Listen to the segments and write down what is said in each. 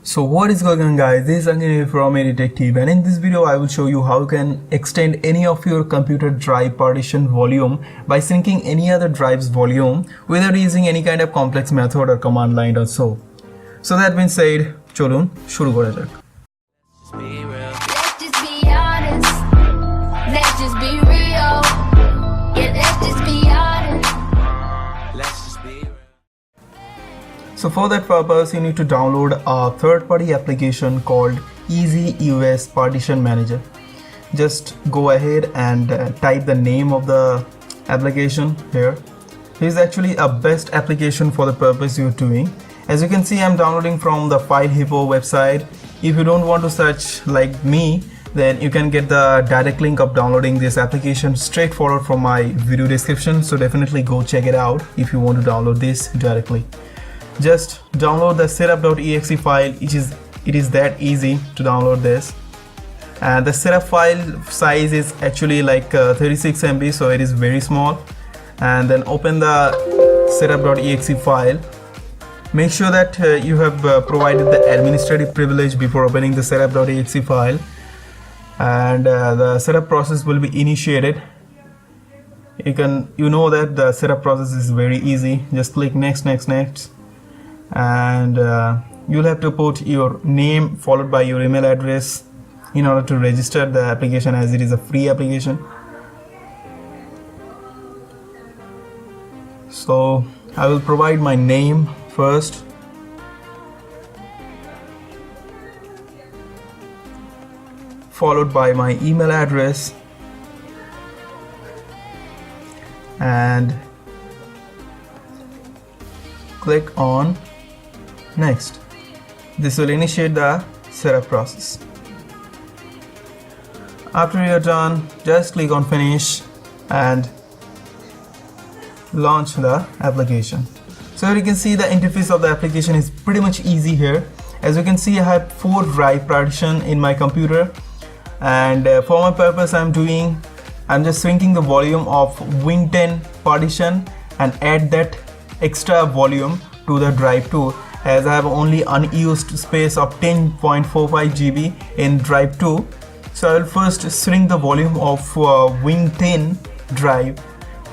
So what is going on, guys? This is Anjan from Detective, and in this video I will show you how you can extend any of your computer drive partition volume by syncing any other drive's volume without using any kind of complex method or command line or so. So that being said, চলুন শুরু করা যাক। Let's just be honest. Let's just be real. Yeah, let's just be honest. Let's just be real. So for that purpose, you need to download a third-party application called Easy US Partition Manager. Just go ahead and type the name of the application here. This is actually a best application for the purpose you're doing. As you can see, I'm downloading from the FileHippo website. If you don't want to search like me, then you can get the direct link of downloading this application straightforward from my video description. So definitely go check it out if you want to download this directly. Just download the setup.exe file. It is that easy to download this, and the setup file size is actually like 36 MB, so it is very small. And then open the setup.exe file. Make sure that you have provided the administrative privilege before opening the setup.exe file, and the setup process will be initiated. You know that the setup process is very easy. Just click next, and you'll have to put your name followed by your email address in order to register the application, as it is a free application. So I will provide my name first, followed by my email address, and click on next. This will initiate the setup process. After you're done, just click on finish and launch the application. So you can see the interface of the application is pretty much easy here. As you can see, I have 4 drive partition in my computer, and for my purpose I'm just syncing the volume of Win10 partition and add that extra volume to the drive 2, as I have only unused space of 10.45 GB in drive 2. So I will first shrink the volume of Win10 drive,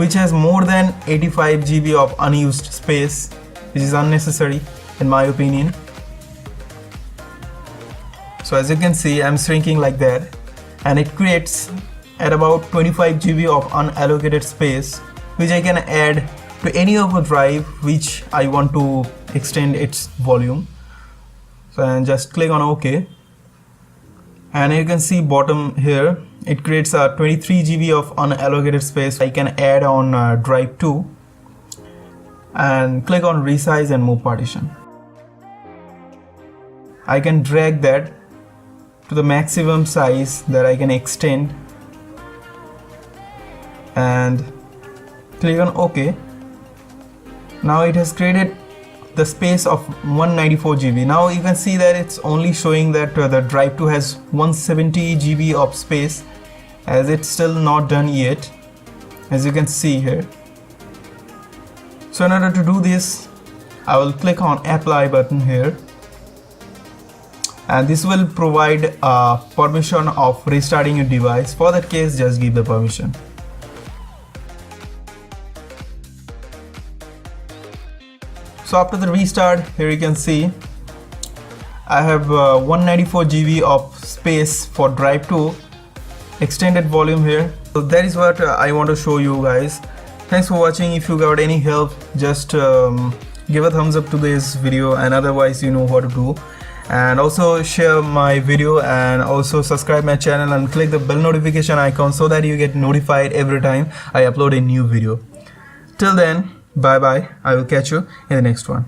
which has more than 85 GB of unused space, which is unnecessary in my opinion. So as you can see, I'm shrinking like that, and it creates at about 25 GB of unallocated space, which I can add to any of a drive which I want to extend its volume. So I just click on OK, and you can see bottom here it creates a 23 GB of unallocated space I can add on drive 2, and click on resize and move partition. I can drag that to the maximum size that I can extend, and click on OK. Now it has created the space of 194 GB. Now you can see that it's only showing that the drive 2 has 170 GB of space, as it's still not done yet, as you can see here. So in order to do this, I will click on apply button here, and this will provide permission of restarting your device. For that case, just give the permission. So after the restart, here you can see I have 194 GB of space for drive 2 extended volume here. So that is what I want to show you guys. Thanks for watching. If you got any help, just give a thumbs up to this video, and otherwise you know what to do. And also share my video, and also subscribe my channel and click the bell notification icon so that you get notified every time I upload a new video. Till then, bye bye. I will catch you in the next one.